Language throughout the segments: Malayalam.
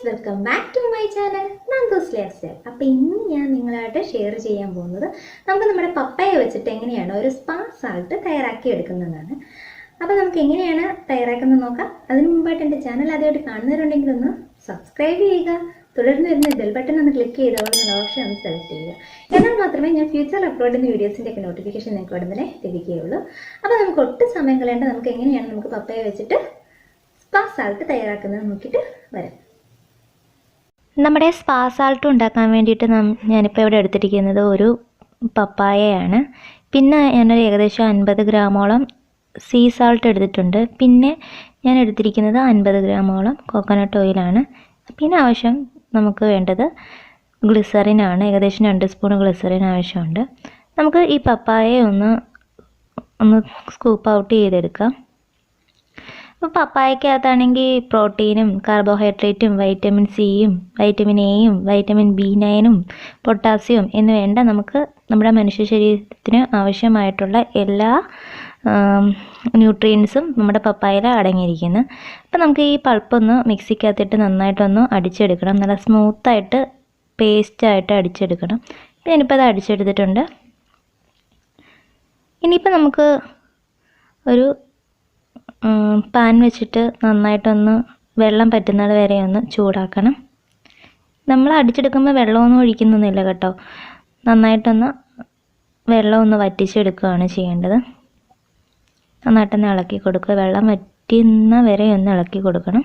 Welcome back to my channel NanduZz's lifestyle. അപ്പോൾ ഇന്ന് ഞാൻ നിങ്ങളായിട്ട് ഷെയർ ചെയ്യാൻ പോകുന്നത് നമുക്ക് നമ്മുടെ പപ്പായ വെച്ചിട്ട് എങ്ങനെയാണ് ഒരു സ്പാ സാൾട്ട് തയ്യാറാക്കി എടുക്കുന്നതാണ്. അപ്പോൾ നമുക്ക് എങ്ങനെയാണ് തയ്യാറാക്കുന്നത് നോക്കാം. അതിന് മുമ്പായിട്ട് എൻ്റെ ചാനൽ ആദ്യമായിട്ട് കാണുന്നവരുണ്ടെങ്കിൽ ഒന്ന് സബ്സ്ക്രൈബ് ചെയ്യുക. തുടർന്ന് വരുന്ന ബെൽ ബട്ടൺ ഒന്ന് ക്ലിക്ക് ചെയ്തോളം ഓപ്ഷൻ ഒന്ന് സെലക്ട് ചെയ്യുക. എന്നാൽ മാത്രമേ ഞാൻ ഫ്യൂച്ചറിൽ അപ്ലോഡ് ചെയ്യുന്ന വീഡിയോസിൻ്റെ ഒക്കെ നോട്ടിഫിക്കേഷൻ നിങ്ങൾക്ക് ഉടനെ ലഭിക്കുകയുള്ളൂ. അപ്പോൾ നമുക്ക് ഒട്ടും സമയം കളയേണ്ട, നമുക്ക് എങ്ങനെയാണ് നമുക്ക് പപ്പായ വെച്ചിട്ട് സ്പാ സാൾട്ട് തയ്യാറാക്കുന്നത് നോക്കിയിട്ട് വരാം. നമ്മുടെ സ്പാ സാൾട്ട് ഉണ്ടാക്കാൻ വേണ്ടിയിട്ട് ഞാനിപ്പോൾ ഇവിടെ എടുത്തിരിക്കുന്നത് ഒരു പപ്പായയാണ്. പിന്നെ ഞാനൊരു ഏകദേശം 50 ഗ്രാമോളം സീ സാൾട്ട് എടുത്തിട്ടുണ്ട്. പിന്നെ ഞാൻ എടുത്തിരിക്കുന്നത് 50 ഗ്രാമോളം കോക്കനട്ട് ഓയിലാണ്. പിന്നെ ആവശ്യം നമുക്ക് വേണ്ടത് ഗ്ലിസറിനാണ്. ഏകദേശം 2 സ്പൂൺ ഗ്ലിസറിൻ ആവശ്യമുണ്ട്. നമുക്ക് ഈ പപ്പായയെ ഒന്ന് സ്കൂപ്പ് ഔട്ട് ചെയ്തെടുക്കാം. അപ്പോൾ പപ്പായക്കകത്താണെങ്കിൽ പ്രോട്ടീനും കാർബോഹൈഡ്രേറ്റും വൈറ്റമിൻ സിയും വൈറ്റമിൻ എയും വൈറ്റമിൻ B9 പൊട്ടാസ്യവും എന്ന് വേണ്ട നമുക്ക് നമ്മുടെ മനുഷ്യ ശരീരത്തിന് ആവശ്യമായിട്ടുള്ള എല്ലാ ന്യൂട്രിയൻസും നമ്മുടെ പപ്പായയിൽ അടങ്ങിയിരിക്കുന്നു. അപ്പോൾ നമുക്ക് ഈ പൾപ്പൊന്ന് മിക്സിക്കകത്തിട്ട് നന്നായിട്ടൊന്ന് അടിച്ചെടുക്കണം. നല്ല സ്മൂത്തായിട്ട് പേസ്റ്റായിട്ട് അടിച്ചെടുക്കണം. ഞാനിപ്പോൾ അത് അടിച്ചെടുത്തിട്ടുണ്ട്. ഇനിയിപ്പോൾ നമുക്ക് ഒരു പാൻ വെച്ചിട്ട് നന്നായിട്ടൊന്ന് വെള്ളം പറ്റുന്നത് വരെ ഒന്ന് ചൂടാക്കണം. നമ്മൾ അടിച്ചെടുക്കുമ്പോൾ വെള്ളമൊന്നും ഒഴിക്കുന്നൊന്നുമില്ല കേട്ടോ. നന്നായിട്ടൊന്ന് വെള്ളം ഒന്ന് വറ്റിച്ചെടുക്കുകയാണ് ചെയ്യേണ്ടത്. നന്നായിട്ടൊന്ന് ഇളക്കി കൊടുക്കുക. വെള്ളം വറ്റുന്ന വരെ ഒന്ന് ഇളക്കി കൊടുക്കണം.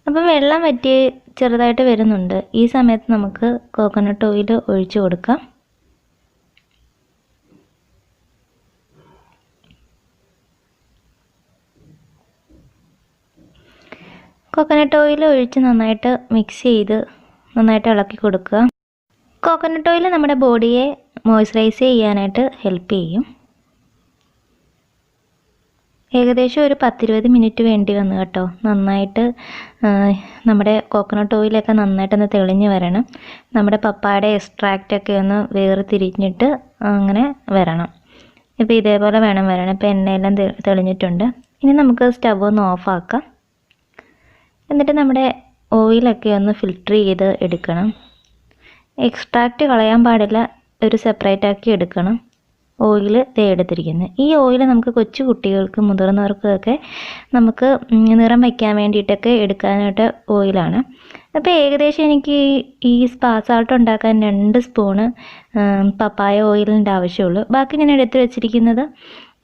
അപ്പം വെള്ളം വറ്റി ചെറുതായിട്ട് വരുന്നുണ്ട്. ഈ സമയത്ത് നമുക്ക് കോക്കനട്ട് ഓയിൽ ഒഴിച്ചു കൊടുക്കാം. കോക്കനട്ട് ഓയിൽ ഒഴിച്ച് നന്നായിട്ട് മിക്സ് ചെയ്ത് നന്നായിട്ട് ഇളക്കി കൊടുക്കുക. കോക്കനട്ട് ഓയിൽ നമ്മുടെ ബോഡിയെ മോയ്സ്ചറൈസ് ചെയ്യാനായിട്ട് ഹെൽപ്പ് ചെയ്യും. ഏകദേശം ഒരു 10-20 മിനിറ്റ് വേണ്ടി വന്നു കേട്ടോ. നന്നായിട്ട് നമ്മുടെ കോക്കനട്ട് ഓയിലൊക്കെ നന്നായിട്ടൊന്ന് തെളിഞ്ഞ് വരണം. നമ്മുടെ പപ്പായയുടെ എക്സ്ട്രാക്റ്റൊക്കെ ഒന്ന് വേർതിരിഞ്ഞിട്ട് അങ്ങനെ വരണം. ഇപ്പോൾ ഇതേപോലെ വേണം വരണം. ഇപ്പോൾ എണ്ണയെല്ലാം തെളിഞ്ഞിട്ടുണ്ട്. ഇനി നമുക്ക് സ്റ്റവ് ഒന്ന് ഓഫാക്കാം. എന്നിട്ട് നമ്മുടെ ഓയിലൊക്കെ ഒന്ന് ഫിൽറ്റർ ചെയ്ത് എടുക്കണം. എക്സ്ട്രാക്റ്റ് കളയാൻ പാടില്ല, ഒരു സെപ്പറേറ്റ് ആക്കി എടുക്കണം. ഓയിൽ എടുത്തിരിക്കുന്നത് ഈ ഓയിൽ നമുക്ക് കൊച്ചു കുട്ടികൾക്കും മുതിർന്നവർക്കൊക്കെ നമുക്ക് നിറം വയ്ക്കാൻ വേണ്ടിയിട്ടൊക്കെ എടുക്കാനായിട്ട് ഓയിലാണ്. അപ്പോൾ ഏകദേശം എനിക്ക് ഈ സ്പാ സാൾട്ട് ഉണ്ടാക്കാൻ 2 സ്പൂണ് പപ്പായ ഓയിലിൻ്റെ ആവശ്യമുള്ളൂ. ബാക്കി ഞാൻ എടുത്ത് വെച്ചിരിക്കുന്നത്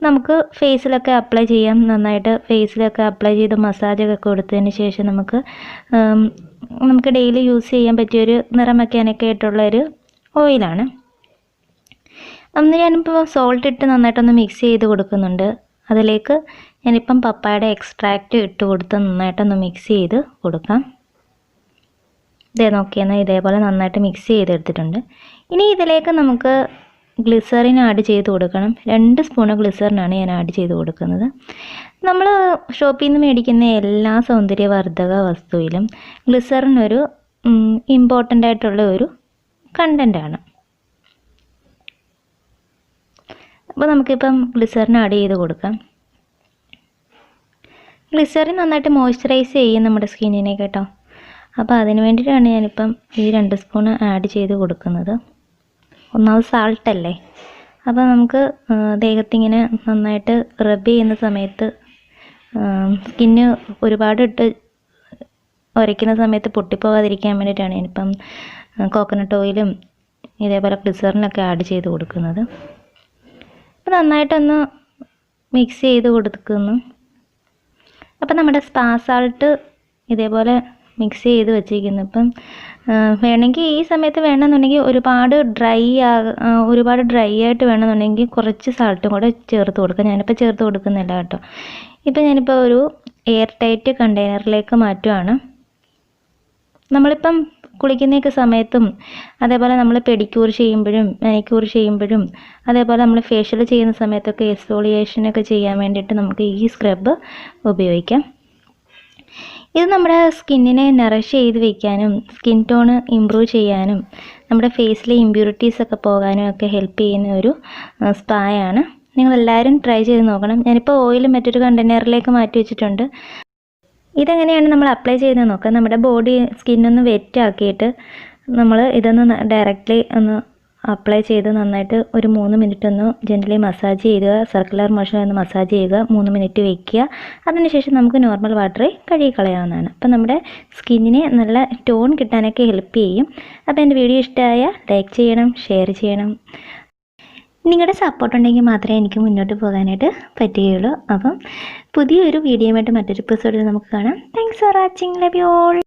നമുക്ക് ഫേസിലൊക്കെ അപ്ലൈ ചെയ്യാം. നന്നായിട്ട് ഫേസിലൊക്കെ അപ്ലൈ ചെയ്ത് മസാജൊക്കെ കൊടുത്തതിന് ശേഷം നമുക്ക് ഡെയിലി യൂസ് ചെയ്യാൻ പറ്റിയൊരു നിറം വയ്ക്കാനൊക്കെ ആയിട്ടുള്ളൊരു ഓയിലാണ്. അന്ന് ഞാനിപ്പോൾ സോൾട്ട് ഇട്ട് നന്നായിട്ടൊന്ന് മിക്സ് ചെയ്ത് കൊടുക്കുന്നുണ്ട്. അതിലേക്ക് ഞാനിപ്പം പപ്പായയുടെ എക്സ്ട്രാക്റ്റ് ഇട്ട് കൊടുത്ത് നന്നായിട്ടൊന്ന് മിക്സ് ചെയ്ത് കൊടുക്കാം. നോക്കിയെന്നാൽ ഇതേപോലെ നന്നായിട്ട് മിക്സ് ചെയ്തെടുത്തിട്ടുണ്ട്. ഇനി ഇതിലേക്ക് നമുക്ക് ഗ്ലിസറിൻ ആഡ് ചെയ്ത് കൊടുക്കണം. 2 സ്പൂണ് ഗ്ലിസറിനാണ് ഞാൻ ആഡ് ചെയ്ത് കൊടുക്കുന്നത്. നമ്മൾ ഷോപ്പിൽ നിന്ന് മേടിക്കുന്ന എല്ലാ സൗന്ദര്യവർദ്ധക വസ്തുവിലും ഗ്ലിസറിൻ ഒരു ഇമ്പോർട്ടൻ്റ് ആയിട്ടുള്ള ഒരു കണ്ടൻ്റാണ്. അപ്പോൾ നമുക്കിപ്പം ഗ്ലിസറിൻ ആഡ് ചെയ്ത് കൊടുക്കാം. ഗ്ലിസറിൻ നന്നായിട്ട് മോയ്സ്ചറൈസ് ചെയ്യും നമ്മുടെ സ്കിന്നിനെ കേട്ടോ. അപ്പോൾ അതിന് വേണ്ടിയിട്ടാണ് ഞാനിപ്പം ഈ 2 സ്പൂൺ ആഡ് ചെയ്ത് കൊടുക്കുന്നത്. ഒന്നാമത് സാൾട്ടല്ലേ. അപ്പോൾ നമുക്ക് ദേഹത്തിങ്ങനെ നന്നായിട്ട് റബ്ബ് ചെയ്യുന്ന സമയത്ത് സ്കിന്ന് ഒരുപാട് ഇട്ട് ഉരയ്ക്കുന്ന സമയത്ത് പൊട്ടിപ്പോകാതിരിക്കാൻ വേണ്ടിയിട്ടാണ് ഞാനിപ്പം കോക്കനട്ട് ഓയിലും ഇതേപോലെ ഗ്ലിസറിനൊക്കെ ആഡ് ചെയ്ത് കൊടുക്കുന്നത്. അപ്പോൾ നന്നായിട്ടൊന്ന് മിക്സ് ചെയ്ത് കൊടുക്കുന്നു. അപ്പോൾ നമ്മുടെ സ്പാ സാൾട്ട് ഇതേപോലെ മിക്സ് ചെയ്ത് വെച്ചിരിക്കുന്നു. ഇപ്പം വേണമെങ്കിൽ ഈ സമയത്ത് വേണമെന്നുണ്ടെങ്കിൽ ഒരുപാട് ഡ്രൈ ആയിട്ട് വേണമെന്നുണ്ടെങ്കിൽ കുറച്ച് സാൾട്ടും കൂടെ ചേർത്ത് കൊടുക്കാം. ഞാനിപ്പോൾ ചേർത്ത് കൊടുക്കുന്നില്ല കേട്ടോ. ഇപ്പം ഞാനിപ്പോൾ ഒരു എയർ ടൈറ്റ് കണ്ടെയ്നറിലേക്ക് മാറ്റുകയാണ്. നമ്മളിപ്പം കുളിക്കുന്നതൊക്കെ സമയത്തും അതേപോലെ നമ്മൾ പെഡിക്യൂർ ചെയ്യുമ്പോഴും മാനിക്യൂർ ചെയ്യുമ്പോഴും അതേപോലെ നമ്മൾ ഫേഷ്യൽ ചെയ്യുന്ന സമയത്തൊക്കെ എക്സ്ഫോളിയേഷനൊക്കെ ചെയ്യാൻ വേണ്ടിയിട്ട് നമുക്ക് ഈ സ്ക്രബ് ഉപയോഗിക്കാം. ഇത് നമ്മുടെ സ്കിന്നിനെ നറിഷ് ചെയ്ത് വയ്ക്കാനും സ്കിൻ ടോണ് ഇമ്പ്രൂവ് ചെയ്യാനും നമ്മുടെ ഫേസിലെ ഇമ്പ്യൂരിറ്റീസൊക്കെ പോകാനും ഒക്കെ ഹെൽപ്പ് ചെയ്യുന്ന ഒരു സ്പായാണ്. നിങ്ങളെല്ലാവരും ട്രൈ ചെയ്ത് നോക്കണം. ഞാനിപ്പോൾ ഓയിൽ മറ്റൊരു കണ്ടെയ്നറിലേക്ക് മാറ്റി വെച്ചിട്ടുണ്ട്. ഇതെങ്ങനെയാണ് നമ്മൾ അപ്ലൈ ചെയ്യുന്നത് നോക്കാം. നമ്മുടെ ബോഡി സ്കിന്നൊന്ന് വെറ്റ് ആക്കിയിട്ട് നമ്മൾ ഇതൊന്ന് ഡയറക്റ്റ്ലി ഒന്ന് അപ്ലൈ ചെയ്ത് നന്നായിട്ട് ഒരു 3 മിനിറ്റ് ഒന്ന് ജെൻ്റലി മസാജ് ചെയ്യുക. സർക്കുലർ മോഷൻ ഒന്ന് മസാജ് ചെയ്യുക, 3 മിനിറ്റ് വയ്ക്കുക. അതിനുശേഷം നമുക്ക് നോർമൽ വാട്ടറിൽ കഴുകിക്കളയാവുന്നതാണ്. അപ്പോൾ നമ്മുടെ സ്കിന്നിന് നല്ല ടോൺ കിട്ടാനൊക്കെ ഹെൽപ്പ് ചെയ്യും. അപ്പോൾ എൻ്റെ വീഡിയോ ഇഷ്ടമായ ലൈക്ക് ചെയ്യണം, ഷെയർ ചെയ്യണം. നിങ്ങളുടെ സപ്പോർട്ട് ഉണ്ടെങ്കിൽ മാത്രമേ എനിക്ക് മുന്നോട്ട് പോകാനായിട്ട് പറ്റുകയുള്ളൂ. അപ്പം പുതിയൊരു വീഡിയോയുമായിട്ട് മറ്റൊരു എപ്പിസോഡിൽ നമുക്ക് കാണാം. Thanks for watching. Love you all.